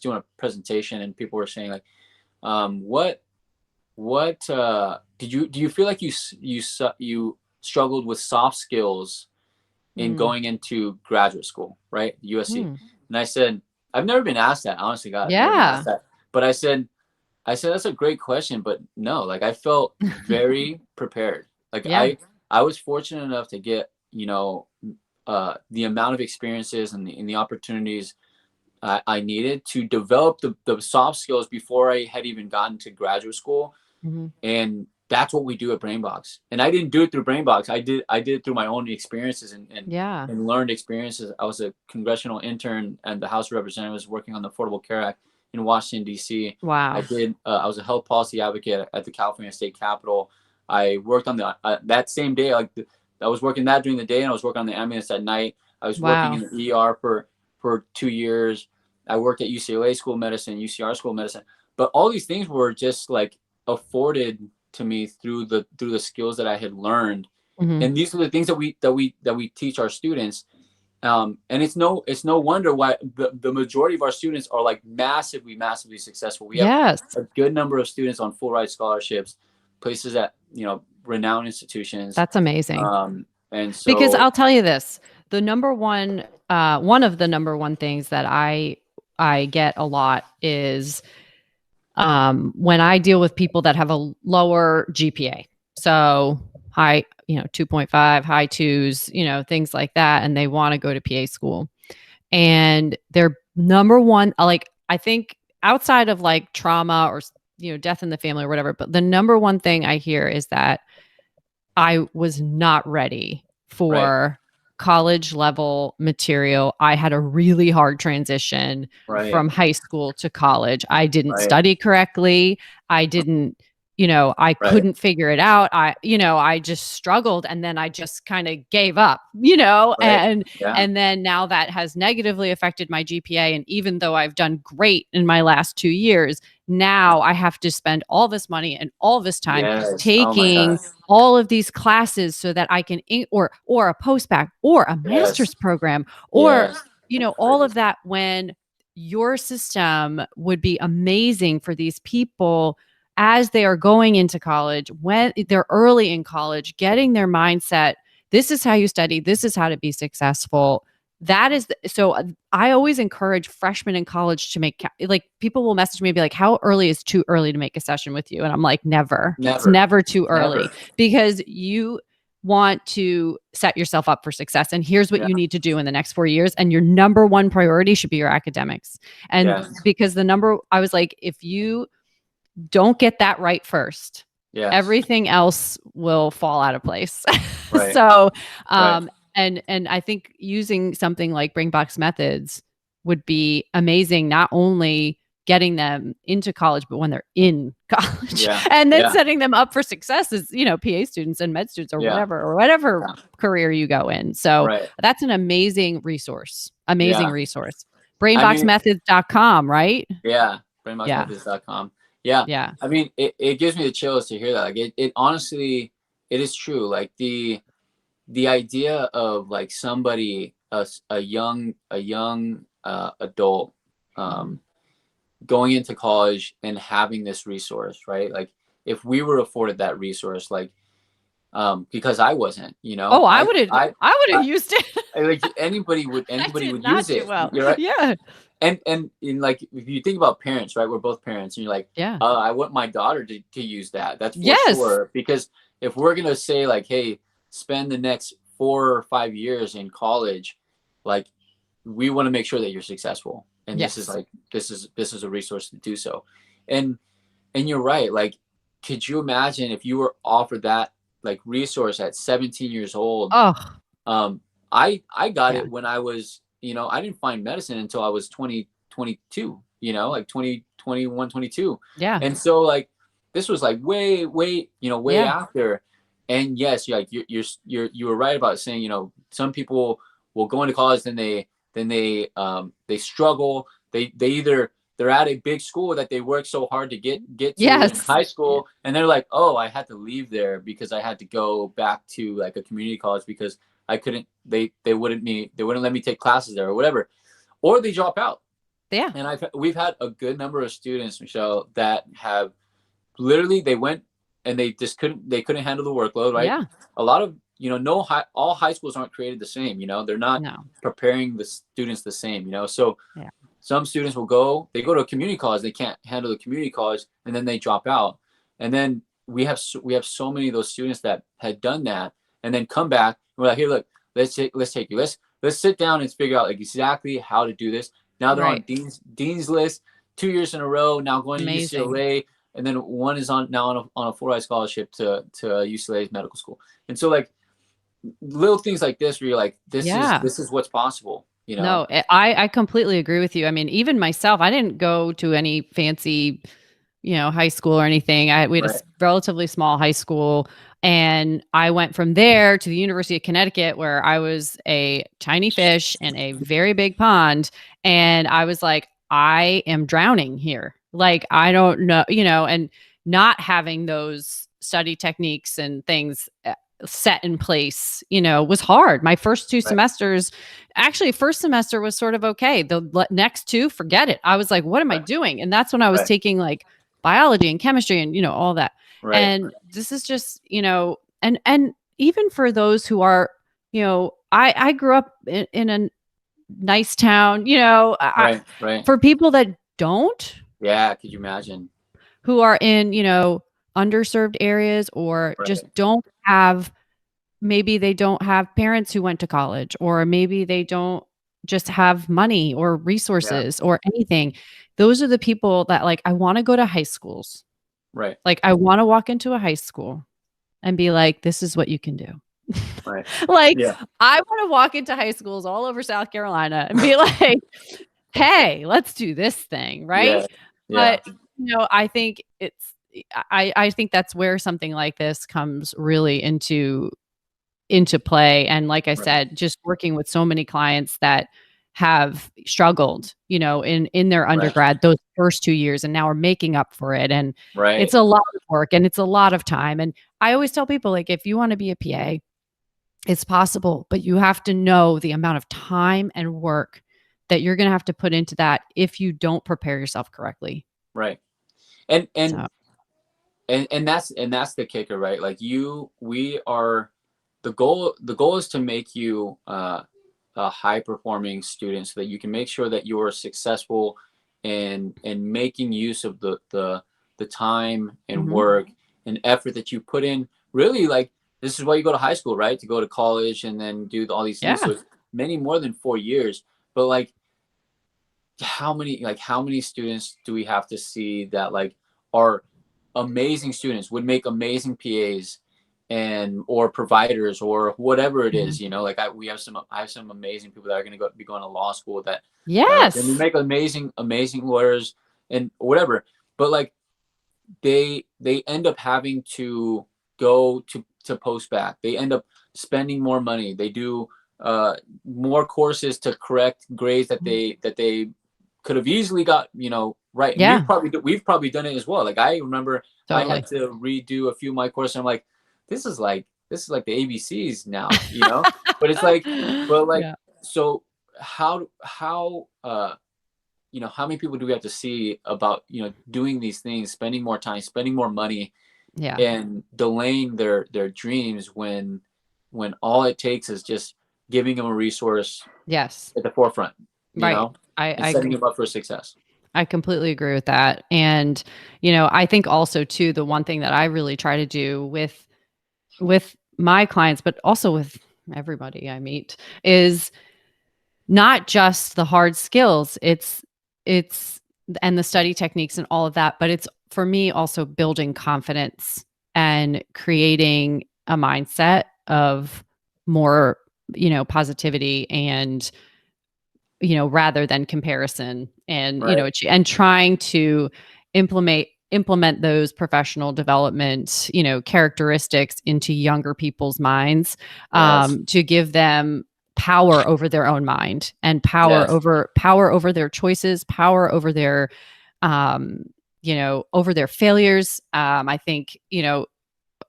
B: doing a presentation and people were saying like, do you feel like you struggled with soft skills in going into graduate school, right? USC. And I said, I've never been asked that, honestly, God.
A: Yeah.
B: But I said, that's a great question, but no, like I felt very prepared. Like I was fortunate enough to get the amount of experiences and the opportunities I needed to develop the soft skills before I had even gotten to graduate school.
A: Mm-hmm.
B: And that's what we do at Brainbox. And I didn't do it through Brainbox. I did it through my own experiences
A: Yeah.
B: and learned experiences. I was a congressional intern and the House of Representatives working on the Affordable Care Act in Washington, D.C.
A: Wow.
B: I was a health policy advocate at the California State Capitol. I worked on that same day, I was working that during the day, and I was working on the ambulance at night. I was working in the ER for 2 years. I worked at UCLA School of Medicine, UCR School of Medicine. But all these things were just like afforded to me through the skills that I had learned.
A: Mm-hmm.
B: And these are the things that we teach our students. And it's no wonder why the majority of our students are like massively successful. We have a good number of students on full ride scholarships, places at renowned institutions.
A: That's amazing.
B: And so,
A: because I'll tell you this, the number one, one of the number one things that I get a lot is when I deal with people that have a lower GPA. So high, 2.5, high twos, things like that. And they want to go to PA school. And their number one, like, I think outside of like trauma or, death in the family or whatever, but the number one thing I hear is that I was not ready for college level material. I had a really hard transition from high school to college. I didn't study correctly. I didn't, I couldn't figure it out. I just struggled, and then I just kind of gave up, and then now that has negatively affected my GPA. And even though I've done great in my last 2 years, now I have to spend all this money and all this time taking all of these classes so that I can, or a post-bac or a master's program, or, all of that, when your system would be amazing for these people as they are going into college, when they're early in college, getting their mindset. This is how you study. This is how to be successful. So I always encourage freshmen in college to make, like, people will message me and be like, how early is too early to make a session with you? And I'm like, never. It's never too early, because you want to set yourself up for success. And here's what you need to do in the next 4 years. And your number one priority should be your academics. And because I was like, if you don't get that right first, everything else will fall out of place. So, and I think using something like Brainbox Methods would be amazing, not only getting them into college, but when they're in college, and then setting them up for success as, PA students and med students or whatever career you go in. So that's an amazing resource. Brainboxmethods.com, right?
B: Yeah. Brainboxmethods.com. Yeah. I mean, it gives me the chills to hear that. Like, it honestly, it is true. Like the idea of like somebody, a young adult, going into college and having this resource, right? Like, if we were afforded that resource, like, because I wasn't,
A: I would have used it.
B: Like anybody would use it.
A: Well.
B: You're right.
A: Yeah.
B: And in, like, if you think about parents, right? We're both parents, and you're like, I want my daughter to use that. That's for sure. Because if we're gonna say like, hey, spend the next 4 or 5 years in college, like, we want to make sure that you're successful. And this is a resource to do so. And you're right. Like, could you imagine if you were offered that like resource at 17 years old? I got it when I was, I didn't find medicine until I was 22, like 20, 21, 22. Yeah. And so like, this was like way after. And yes, you were right about saying, some people will go into college, then they struggle. They're at a big school that they work so hard to get to in high school. And they're like, oh, I had to leave there because I had to go back to like a community college because I couldn't, they wouldn't let me take classes there or whatever, or they drop out. Yeah. And we've had a good number of students, Michelle, that have literally, they went and they just couldn't handle the workload. Right. Yeah. A lot of, all high schools aren't created the same, they're not preparing the students the same, so some students will go to a community college, they can't handle the community college, and then they drop out. And then we have so many of those students that had done that and then come back and we're like, hey, look, let's take you. Let's sit down and figure out like exactly how to do this. Now they're on
A: Right.
B: dean's list 2 years in a row. Now going to
A: Amazing.
B: UCLA, and then one is on a full-ride scholarship to UCLA's medical school. And so like little things like this where you're like,
A: Yeah.
B: this is what's possible, you know?
A: No, I completely agree with you. I mean, even myself, I didn't go to any fancy, high school or anything. We had a
B: Right.
A: relatively small high school, and I went from there to the University of Connecticut, where I was a tiny fish in a very big pond. And I was like, I am drowning here. Like, I don't know, and not having those study techniques and things set in place, was hard. My first two
B: Right.
A: semesters, actually, first semester was sort of okay. The next two, forget it. I was like, what am I
B: Right.
A: doing? And that's when I was
B: Right.
A: taking like biology and chemistry and, all that.
B: Right.
A: And this is just, and even for those who are, I grew up in a nice town,
B: Right. Right.
A: for people that don't,
B: Yeah. Could you imagine?
A: who are in, underserved areas, or
B: Right.
A: just don't have, maybe they don't have parents who went to college, or maybe they don't just have money or
B: Yeah.
A: resources or anything. Those are the people that, like, I want to go to high schools.
B: Right.
A: Like, I want to walk into a high school and be like, this is what you can do.
B: Right.
A: Like,
B: Yeah.
A: I want to walk into high schools all over South Carolina and be like, hey, let's do this thing, right?
B: Yeah. Yeah.
A: But, I think I think that's where something like this comes really into play. And like I
B: Right.
A: said, just working with so many clients that have struggled, in their undergrad, those first 2 years, and now are making up for it. And
B: Right.
A: it's a lot of work and it's a lot of time. And I always tell people, like, if you want to be a PA, it's possible, but you have to know the amount of time and work that you're going to have to put into that if you don't prepare yourself correctly.
B: Right. And
A: So,
B: that's the kicker, right? Like we are the goal is to make you a high performing student so that you can make sure that you are successful and making use of the time and
A: mhm.
B: work and effort that you put in. Really, like this is why you go to high school, right? To go to college and then do all these things.
A: Yeah.
B: So it's many more than 4 years. But like how many students do we have to see that like are amazing students, would make amazing PAs and or providers or whatever it
A: Mhm.
B: is, like I have some amazing people that are going to be going to law school that and
A: Yes.
B: make amazing lawyers and whatever, but like they end up having to go to post back. They end up spending more money. They do more courses to correct grades that they could have easily got, right. And
A: Yeah,
B: we've probably done it as well. Like I remember I
A: totally.
B: had to redo a few of my courses. I'm like, this is like the ABCs now, but it's like, but like,
A: Yeah.
B: so how many people do we have to see about, doing these things, spending more time, spending more money,
A: Yeah.
B: and delaying their dreams when all it takes is just giving them a resource
A: Yes.
B: at the forefront,
A: Right.
B: and setting them up for success.
A: I completely agree with that. And, I think also too, the one thing that I really try to do with my clients, but also with everybody I meet, is not just the hard skills. It's and the study techniques and all of that, but it's, for me, also building confidence and creating a mindset of more, positivity, and rather than comparison, and
B: Right.
A: and trying to implement those professional development, characteristics into younger people's minds,
B: Yes.
A: to give them power over their own mind, and
B: Yes.
A: power over their choices, power over their, um, over their failures. I think,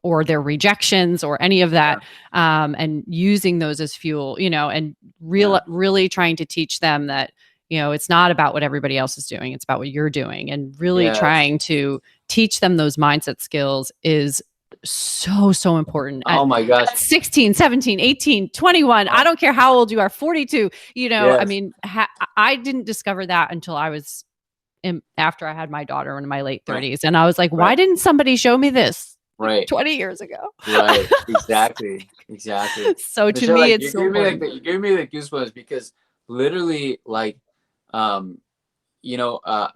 A: or their rejections, or any of
B: Yeah.
A: that, and using those as fuel, and
B: Yeah.
A: really trying to teach them that, it's not about what everybody else is doing, it's about what you're doing, and really
B: Yes.
A: trying to teach them those mindset skills is so important
B: Oh my gosh.
A: at 16, 17, 18, 21. I
B: Oh,
A: don't care how old you are, 42. I
B: yes.
A: mean, I didn't discover that until I was after I had my daughter in my late
B: Right.
A: 30s. And I was like, why
B: Right.
A: didn't somebody show me this
B: Right.
A: 20 years ago.
B: Right. Exactly. Exactly.
A: So to
B: Michelle,
A: me,
B: like
A: it's so important.
B: you gave me the goosebumps because literally, like, um,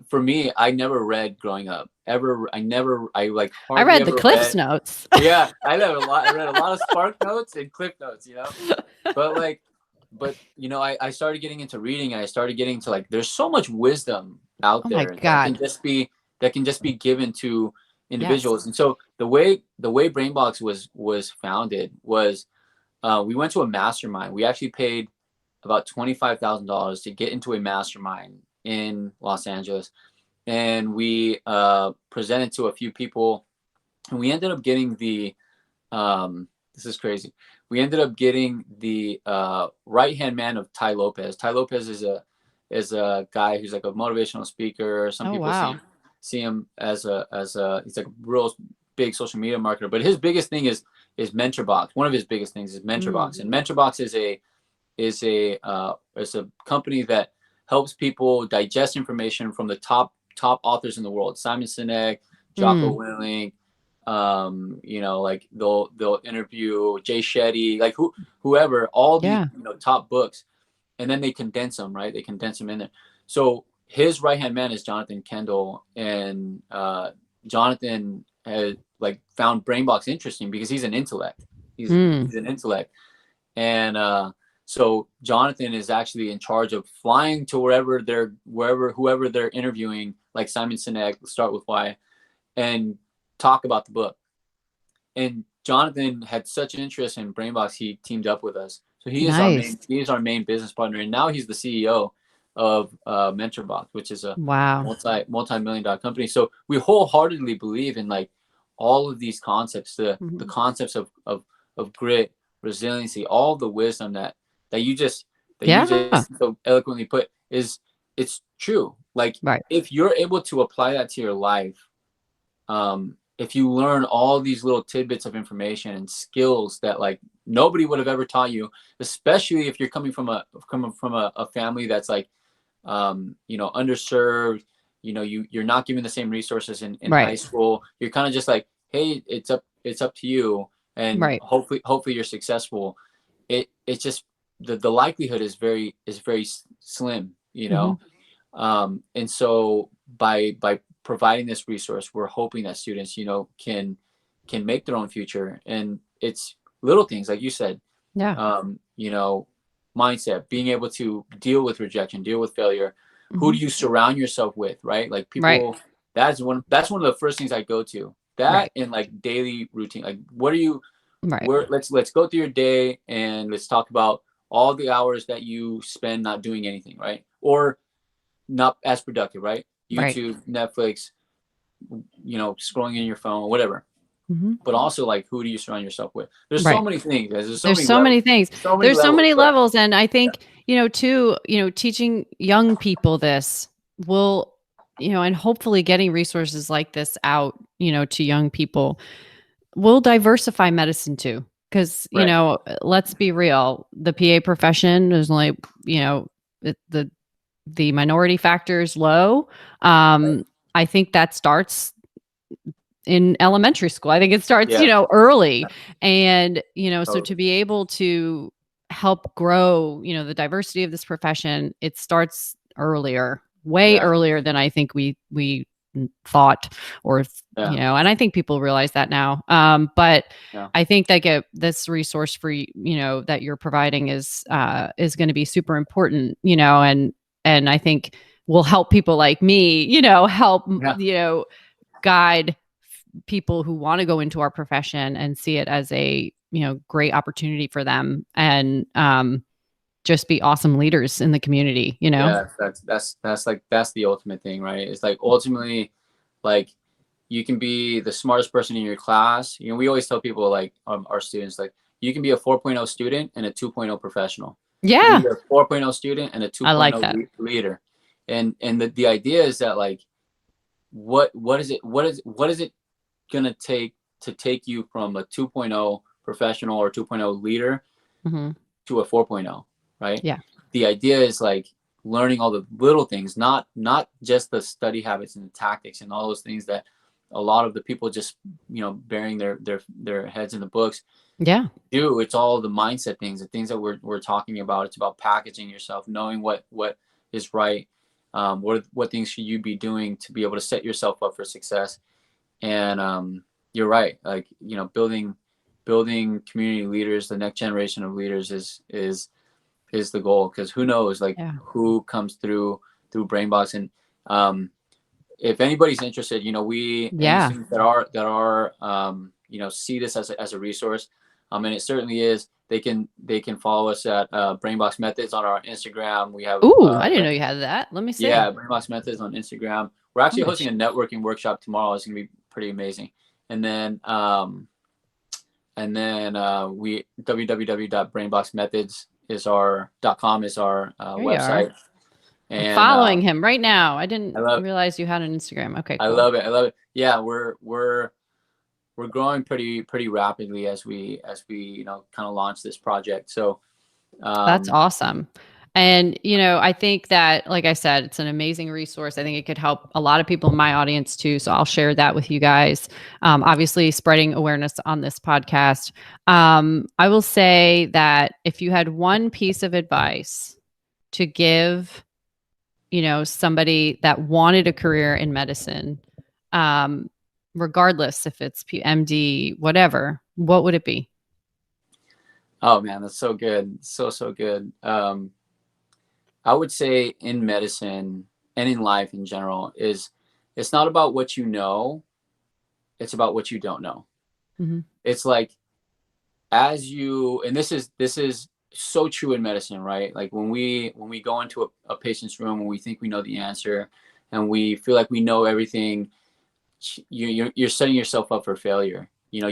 B: for me, I never read growing up. I like
A: I
B: hardly
A: read the
B: ever
A: Cliff's
B: read.
A: notes.
B: Yeah, I read a lot of Spark Notes and Cliff Notes, but like, I started getting into reading, and I started getting to, like, there's so much wisdom out
A: Oh my
B: there
A: God.
B: that can just be given to
A: Yes.
B: individuals. And so the way Brainbox was founded was, we went to a mastermind. We actually paid about $25,000 to get into a mastermind in Los Angeles, and we presented to a few people, and we ended up getting this is crazy. We ended up getting the right hand man of Ty Lopez. Ty Lopez is a guy who's like a motivational speaker. Some
A: Oh,
B: people
A: wow.
B: see him as a he's like a real big social media marketer. But his biggest thing is MentorBox. One of his biggest things is
A: Mm.
B: MentorBox, and MentorBox is a company that helps people digest information from the top authors in the world: Simon Sinek, Jocko
A: Mm.
B: Willink. Like they'll interview Jay Shetty, like whoever, all the
A: Yeah.
B: top books, and then they condense them, right? They condense them in there. So his right hand man is Jonathan Kendall, and Jonathan has like found Brainbox interesting because he's an intellect. He's
A: Mm.
B: he's an intellect, and so Jonathan is actually in charge of flying to whoever they're interviewing, like Simon Sinek, Start With Why, and talk about the book. And Jonathan had such an interest in Brainbox, he teamed up with us. So
A: Nice.
B: he is our main business partner, and now he's the CEO of MentorBox, which is a
A: Wow.
B: multi-million dollar company. So we wholeheartedly believe in, like, all of these concepts, the
A: Mhm.
B: concepts of grit, resiliency, all the wisdom that you just
A: Yeah.
B: so eloquently put, it's true. Like,
A: Right.
B: if you're able to apply that to your life, if you learn all these little tidbits of information and skills that, like, nobody would have ever taught you, especially if you're coming from a family that's like, underserved, you're not given the same resources in high
A: Right.
B: school. You're kind of just like, hey, it's up to you, and
A: Right.
B: hopefully you're successful. It's just the likelihood is very slim.
A: Hmm.
B: And so by providing this resource, we're hoping that students, can make their own future. And it's little things, like you said,
A: Yeah.
B: um, you know, mindset, being able to deal with rejection, deal with failure. Who
A: Hmm.
B: do you surround yourself with, right? Like,
A: Right.
B: people, that's one of the first things I go to. That,
A: Right.
B: and like daily routine. Like, what are you
A: Right.
B: where let's go through your day, and let's talk about all the hours that you spend not doing anything, right? Or not as productive, right?
A: Right.
B: YouTube, Netflix, scrolling in your phone, whatever.
A: Hmm.
B: But also, like, who do you surround yourself with? There's so
A: Right.
B: many things, guys. There's so
A: There's
B: many
A: so
B: levels,
A: many things.
B: so many
A: There's so
B: levels.
A: many
B: But
A: levels. And I
B: yeah,
A: think, too, teaching young people this will, and hopefully getting resources like this out, to young people will diversify medicine too. Because,
B: right.
A: let's be real, the PA profession is only, the minority factor is low.
B: Right.
A: I think that starts in elementary school. I think it starts,
B: Yeah.
A: early. And, so
B: Totally.
A: to be able to help grow, the diversity of this profession, it starts earlier, way
B: Yeah.
A: earlier than I think we thought, or,
B: Yeah.
A: and I think people realize that now. But
B: Yeah.
A: I think that this resource for, that you're providing is going to be super important, and I think will help people like me, help,
B: Yeah.
A: guide people who want to go into our profession and see it as a great opportunity for them, and just be awesome leaders in the community.
B: Yeah. That's the ultimate thing, right? It's like, ultimately, like, you can be the smartest person in your class. We always tell people, like, our students, like, you can be a 4.0 student and a 2.0 professional. You can
A: Yeah,
B: be a 4.0 student and a
A: I like
B: 2.0
A: that.
B: leader. And the idea is that, like, what is it gonna take you from a 2.0 professional or 2.0 leader
A: Hmm.
B: to a 4.0, right?
A: Yeah.
B: The idea is, like, learning all the little things, not just the study habits and the tactics and all those things that a lot of the people just, burying their heads in the books.
A: Yeah.
B: It's all the mindset things, the things that we're talking about. It's about packaging yourself, knowing what is right. What things should you be doing to be able to set yourself up for success? And you're right. Like, building community leaders, the next generation of leaders is the goal. Because who knows, like, who comes through BrainBox. And if anybody's interested, we any students that are see this as a resource, and it certainly is. They can follow us at BrainBox Methods on our Instagram. We have
A: I didn't know you had that. Let me see.
B: Yeah, BrainBox Methods on Instagram. We're actually hosting a networking workshop tomorrow. It's gonna be pretty amazing. And then we www.brainboxmethods.com is our website.
A: And I'm following him right now. I didn't realize you had an Instagram. Okay, cool.
B: I love it. Yeah, we're growing pretty rapidly as we kind of launch this project. So
A: that's awesome. And, I think that, like I said, it's an amazing resource. I think it could help a lot of people in my audience too. So I'll share that with you guys. Obviously spreading awareness on this podcast. I will say that if you had one piece of advice to give, somebody that wanted a career in medicine, regardless if it's MD, whatever, what would it be?
B: Oh man, that's so good. So good. I would say in medicine and in life in general it's not about what you know, it's about what you don't know.
A: Mm-hmm.
B: It's like, and this is so true in medicine, right? Like when we go into a patient's room and we think we know the answer and we feel like we know everything, you're setting yourself up for failure. You're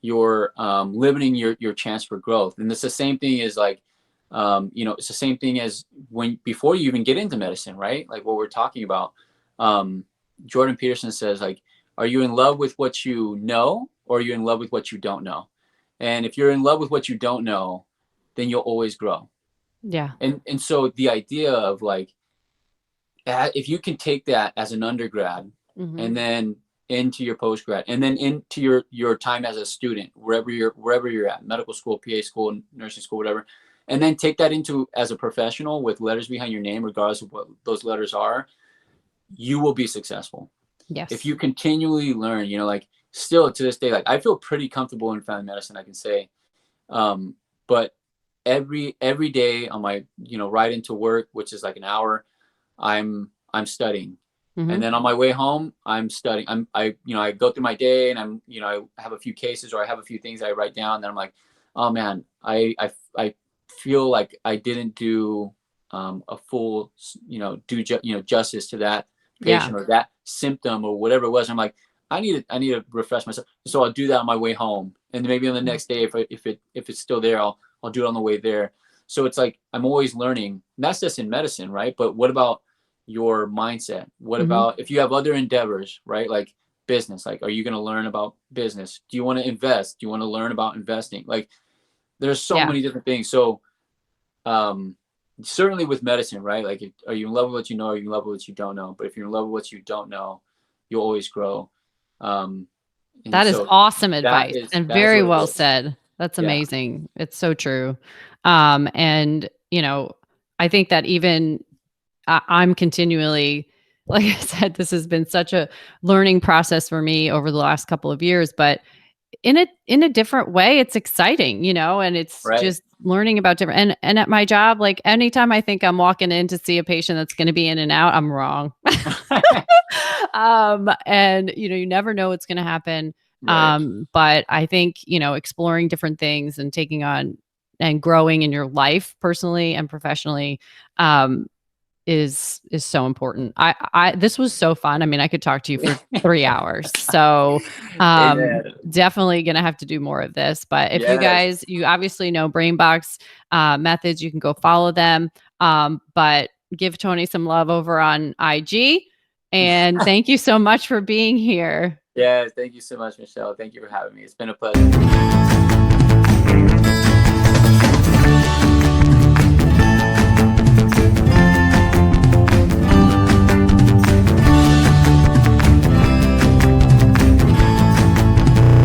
B: limiting your chance for growth. And it's the same thing as like, it's the same thing as before you even get into medicine, right? Like what we're talking about. Jordan Peterson says, like, are you in love with what you know, or are you in love with what you don't know? And if you're in love with what you don't know, then you'll always grow.
A: Yeah.
B: And so the idea of like, if you can take that as an undergrad,
A: mm-hmm.
B: and then into your postgrad, and then into your time as a student, wherever you're at, medical school, PA school, nursing school, whatever, and then take that into as a professional with letters behind your name, regardless of what those letters are, you will be successful.
A: Yes.
B: If you continually learn, like still to this day, like I feel pretty comfortable in family medicine, I can say, but every day on my, ride into work, which is like an hour, I'm studying.
A: Mm-hmm.
B: And then on my way home, I'm studying. I go through my day and I'm, I have a few cases or I have a few things I write down. And then I'm like, oh man, I feel like I didn't do a full, justice to that patient or that symptom or whatever it was. I'm like, I need to refresh myself. So I'll do that on my way home. And maybe on the next day, if it's still there, I'll do it on the way there. So it's like, I'm always learning. And that's just in medicine, right? But what about your mindset? What
A: mm-hmm.
B: about if you have other endeavors, right? Like business, like, are you going to learn about business? Do you want to invest? Do you want to learn about investing? Like there's so many different things. So, certainly with medicine, right? Like, are you in love with what you know? Or are you in love with what you don't know? But if you're in love with what you don't know, you'll always grow.
A: That is awesome advice and very well said. That's amazing. It's so true. And I think that even I'm continually, like I said, this has been such a learning process for me over the last couple of years, but in a different way, it's exciting, and it's just learning about different, and at my job, like anytime I think I'm walking in to see a patient that's going to be in and out, I'm wrong. And you never know what's going to happen. Right. But I think, exploring different things and taking on and growing in your life personally and professionally, is so important. This was so fun. I mean, I could talk to you for 3 hours. So definitely going to have to do more of this. But if you obviously know BrainBox Methods, you can go follow them. But give Tony some love over on IG. And thank you so much for being here.
B: Yeah, thank you so much, Michelle. Thank you for having me. It's been a pleasure.